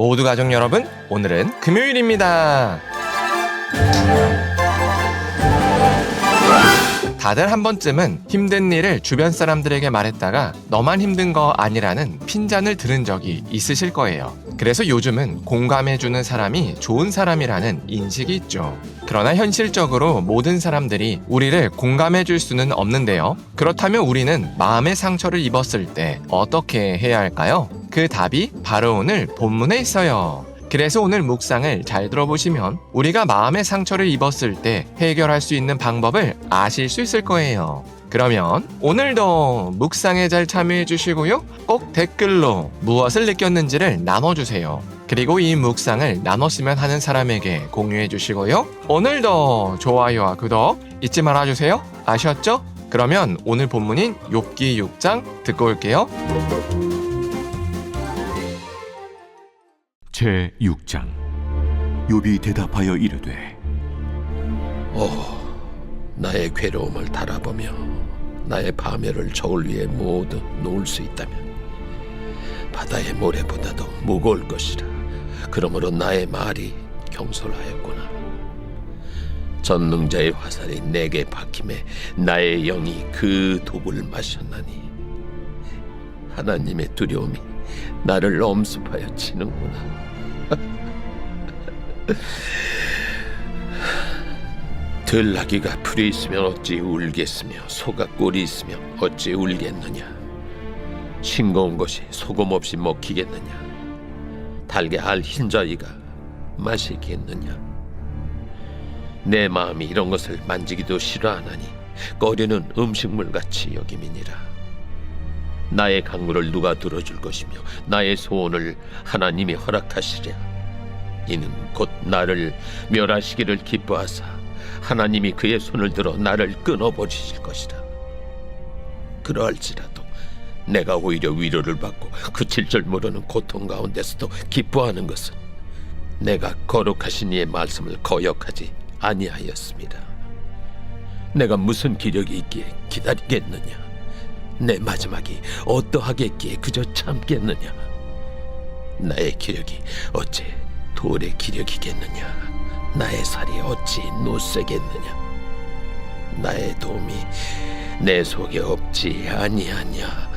모두 가족 여러분, 오늘은 금요일입니다. 다들 한 번쯤은 힘든 일을 주변 사람들에게 말했다가 너만 힘든 거 아니라는 핀잔을 들은 적이 있으실 거예요. 그래서 요즘은 공감해주는 사람이 좋은 사람이라는 인식이 있죠. 그러나 현실적으로 모든 사람들이 우리를 공감해줄 수는 없는데요. 그렇다면 우리는 마음의 상처를 입었을 때 어떻게 해야 할까요? 그 답이 바로 오늘 본문에 있어요. 그래서 오늘 묵상을 잘 들어보시면 우리가 마음의 상처를 입었을 때 해결할 수 있는 방법을 아실 수 있을 거예요. 그러면 오늘도 묵상에 잘 참여해 주시고요. 꼭 댓글로 무엇을 느꼈는지를 나눠주세요. 그리고 이 묵상을 나눴으면 하는 사람에게 공유해 주시고요. 오늘도 좋아요와 구독 잊지 말아주세요. 아셨죠? 그러면 오늘 본문인 욥기 6장 듣고 올게요. 제6장. 욥이 대답하여 이르되 나의 괴로움을 달아보며 나의 파멸을 저울 위에 모두 놓을 수 있다면 바다의 모래보다도 무거울 것이라. 그러므로 나의 말이 경솔하였구나. 전능자의 화살이 내게 박힘에 나의 영이 그 독을 마셨나니 하나님의 두려움이 나를 엄습하여 치는구나. 들나귀가 풀이 있으면 어찌 울겠으며 소가 꿀이 있으면 어찌 울겠느냐. 싱거운 것이 소금 없이 먹히겠느냐. 달게 알 흰자위가 마시겠느냐. 내 마음이 이런 것을 만지기도 싫어하나니 꺼리는 음식물같이 여김이니라. 나의 강물을 누가 들어줄 것이며 나의 소원을 하나님이 허락하시랴. 이는 곧 나를 멸하시기를 기뻐하사 하나님이 그의 손을 들어 나를 끊어버리실 것이라. 그러할지라도 내가 오히려 위로를 받고 그칠 줄 모르는 고통 가운데서도 기뻐하는 것은 내가 거룩하신 이의 말씀을 거역하지 아니하였습니다. 내가 무슨 기력이 있기에 기다리겠느냐. 내 마지막이 어떠하겠기에 그저 참겠느냐. 나의 기력이 어찌 돌의 기력이겠느냐. 나의 살이 어찌 노쇠겠느냐. 나의 도움이 내 속에 없지 아니하냐.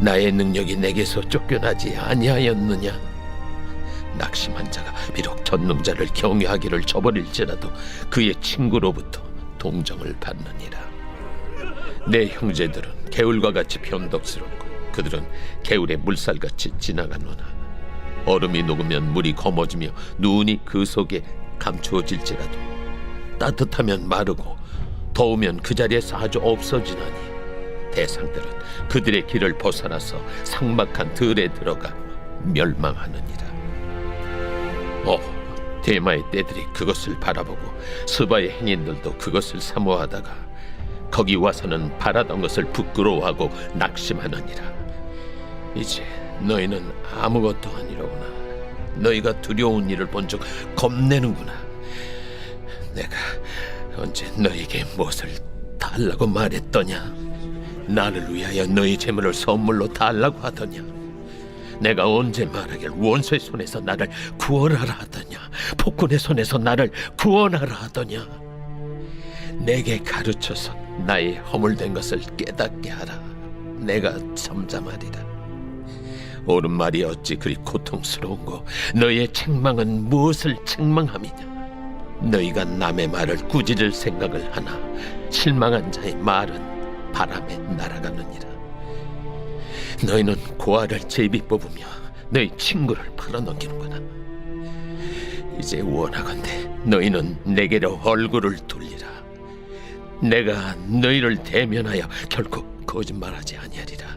나의 능력이 내게서 쫓겨나지 아니하였느냐. 낙심한 자가 비록 전능자를 경외하기를 저버릴지라도 그의 친구로부터 동정을 받느니라. 내 형제들은 개울과 같이 변덕스럽고 그들은 개울의 물살같이 지나가노나 얼음이 녹으면 물이 검어지며 눈이 그 속에 감추어질지라도 따뜻하면 마르고 더우면 그 자리에서 아주 없어지나니 대상들은 그들의 길을 벗어나서 삭막한 들에 들어가 멸망하느니라. 대마의 떼들이 그것을 바라보고 스바의 행인들도 그것을 사모하다가 거기 와서는 바라던 것을 부끄러워하고 낙심하느니라. 이제 너희는 아무것도 아니로구나. 너희가 두려운 일을 본 적 겁내는구나. 내가 언제 너희에게 무엇을 달라고 말했더냐. 나를 위하여 너희 재물을 선물로 달라고 하더냐. 내가 언제 말하길 원수의 손에서 나를 구원하라 하더냐. 폭군의 손에서 나를 구원하라 하더냐. 내게 가르쳐서 나의 허물된 것을 깨닫게 하라. 내가 잠잠하리라. 옳은 말이 어찌 그리 고통스러운고 너희의 책망은 무엇을 책망함이냐. 너희가 남의 말을 꾸짖을 생각을 하나 실망한 자의 말은 바람에 날아가느니라. 너희는 고아를 제비 뽑으며 너희 친구를 팔아넘기는구나. 이제 원하건대 너희는 내게로 얼굴을 돌리라. 내가 너희를 대면하여 결코 거짓말하지 아니하리라.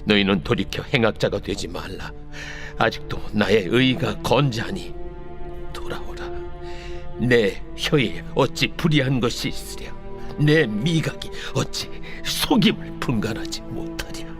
너희는 돌이켜 행악자가 되지 말라. 아직도 나의 의가 건재하니 돌아오라. 내 혀에 어찌 불의한 것이 있으랴. 내 미각이 어찌 속임을 분간하지 못하랴.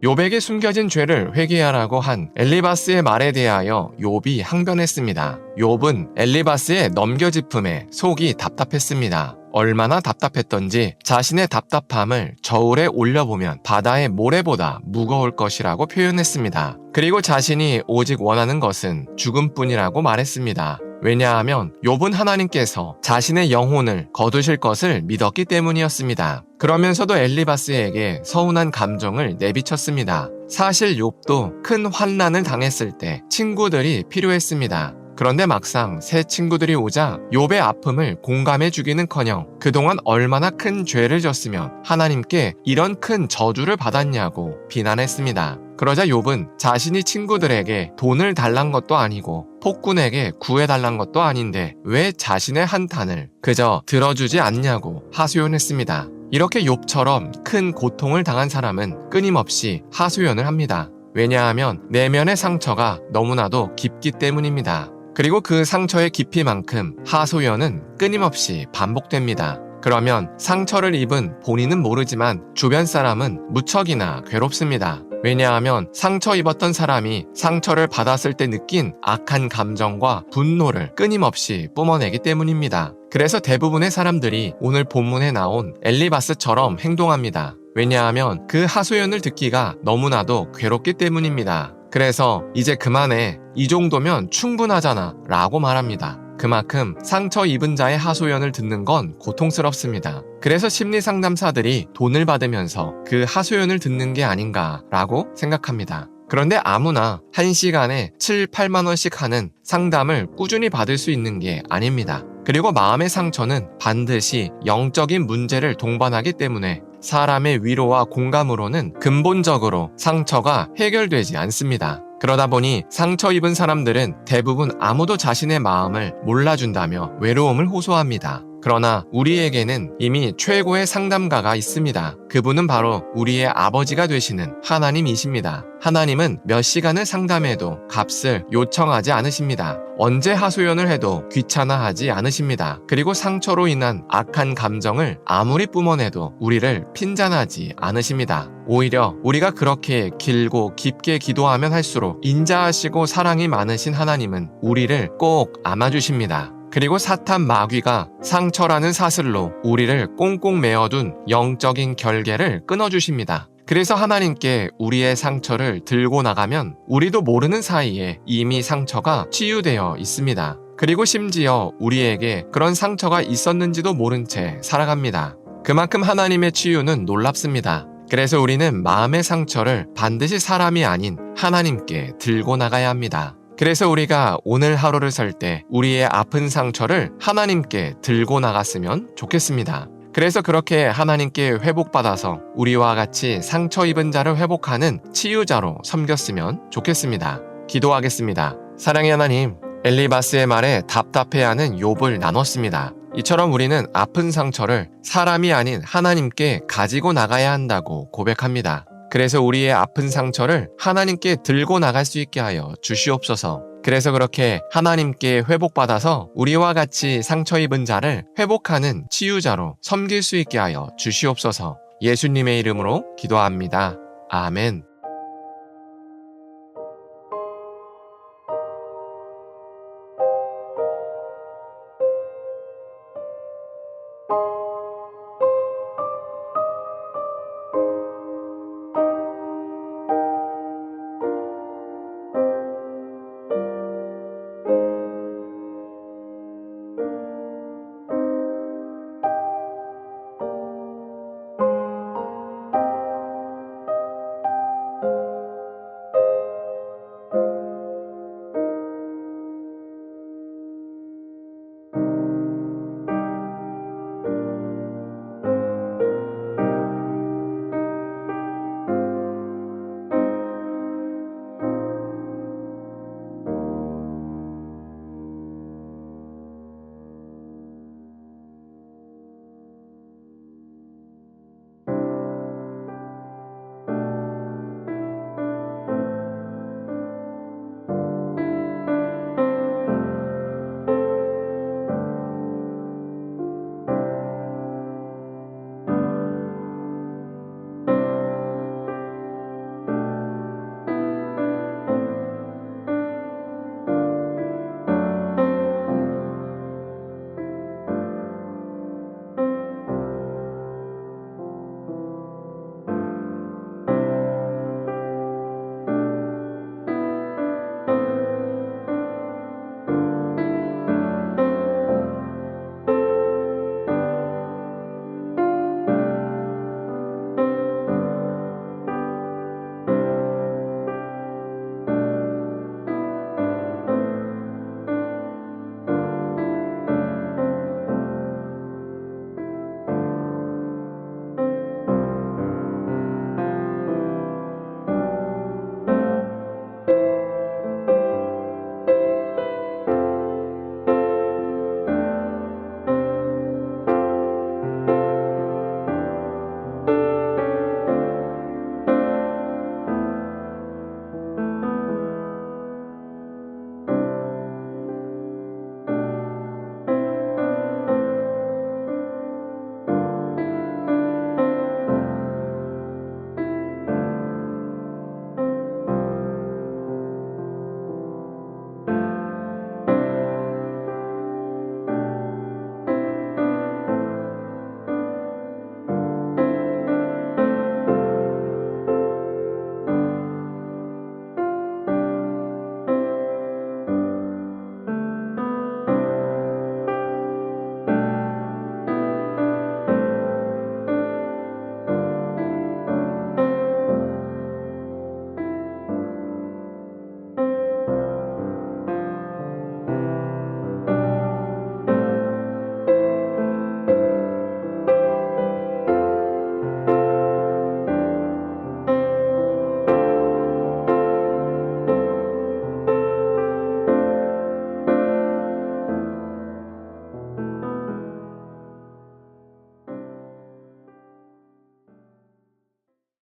욥에게 숨겨진 죄를 회개하라고 한 엘리바스의 말에 대하여 욥이 항변했습니다. 욥은 엘리바스의 넘겨짚음에 속이 답답했습니다. 얼마나 답답했던지 자신의 답답함을 저울에 올려보면 바다의 모래보다 무거울 것이라고 표현했습니다. 그리고 자신이 오직 원하는 것은 죽음뿐이라고 말했습니다. 왜냐하면 욥은 하나님께서 자신의 영혼을 거두실 것을 믿었기 때문이었습니다. 그러면서도 엘리바스에게 서운한 감정을 내비쳤습니다. 사실 욥도 큰 환난을 당했을 때 친구들이 필요했습니다. 그런데 막상 새 친구들이 오자 욥의 아픔을 공감해 주기는커녕 그동안 얼마나 큰 죄를 졌으면 하나님께 이런 큰 저주를 받았냐고 비난했습니다. 그러자 욥은 자신이 친구들에게 돈을 달란 것도 아니고 폭군에게 구해달란 것도 아닌데 왜 자신의 한탄을 그저 들어주지 않냐고 하소연했습니다. 이렇게 욥처럼 큰 고통을 당한 사람은 끊임없이 하소연을 합니다. 왜냐하면 내면의 상처가 너무나도 깊기 때문입니다. 그리고 그 상처의 깊이만큼 하소연은 끊임없이 반복됩니다. 그러면 상처를 입은 본인은 모르지만 주변 사람은 무척이나 괴롭습니다. 왜냐하면 상처 입었던 사람이 상처를 받았을 때 느낀 악한 감정과 분노를 끊임없이 뿜어내기 때문입니다. 그래서 대부분의 사람들이 오늘 본문에 나온 엘리바스처럼 행동합니다. 왜냐하면 그 하소연을 듣기가 너무나도 괴롭기 때문입니다. 그래서 이제 그만해. 이 정도면 충분하잖아 라고 말합니다. 그만큼 상처 입은 자의 하소연을 듣는 건 고통스럽습니다. 그래서 심리상담사들이 돈을 받으면서 그 하소연을 듣는 게 아닌가라고 생각합니다. 그런데 아무나 1시간에 7, 8만 원씩 하는 상담을 꾸준히 받을 수 있는 게 아닙니다. 그리고 마음의 상처는 반드시 영적인 문제를 동반하기 때문에 사람의 위로와 공감으로는 근본적으로 상처가 해결되지 않습니다. 그러다 보니 상처 입은 사람들은 대부분 아무도 자신의 마음을 몰라준다며 외로움을 호소합니다. 그러나 우리에게는 이미 최고의 상담가가 있습니다. 그분은 바로 우리의 아버지가 되시는 하나님이십니다. 하나님은 몇 시간을 상담해도 값을 요청하지 않으십니다. 언제 하소연을 해도 귀찮아하지 않으십니다. 그리고 상처로 인한 악한 감정을 아무리 뿜어내도 우리를 핀잔하지 않으십니다. 오히려 우리가 그렇게 길고 깊게 기도하면 할수록 인자하시고 사랑이 많으신 하나님은 우리를 꼭 안아주십니다. 그리고 사탄 마귀가 상처라는 사슬로 우리를 꽁꽁 메어둔 영적인 결계를 끊어주십니다. 그래서 하나님께 우리의 상처를 들고 나가면 우리도 모르는 사이에 이미 상처가 치유되어 있습니다. 그리고 심지어 우리에게 그런 상처가 있었는지도 모른 채 살아갑니다. 그만큼 하나님의 치유는 놀랍습니다. 그래서 우리는 마음의 상처를 반드시 사람이 아닌 하나님께 들고 나가야 합니다. 그래서 우리가 오늘 하루를 살 때 우리의 아픈 상처를 하나님께 들고 나갔으면 좋겠습니다. 그래서 그렇게 하나님께 회복받아서 우리와 같이 상처 입은 자를 회복하는 치유자로 섬겼으면 좋겠습니다. 기도하겠습니다. 사랑의 하나님, 엘리바스의 말에 답답해하는 욥을 나눴습니다. 이처럼 우리는 아픈 상처를 사람이 아닌 하나님께 가지고 나가야 한다고 고백합니다. 그래서 우리의 아픈 상처를 하나님께 들고 나갈 수 있게 하여 주시옵소서. 그래서 그렇게 하나님께 회복받아서 우리와 같이 상처 입은 자를 회복하는 치유자로 섬길 수 있게 하여 주시옵소서. 예수님의 이름으로 기도합니다. 아멘.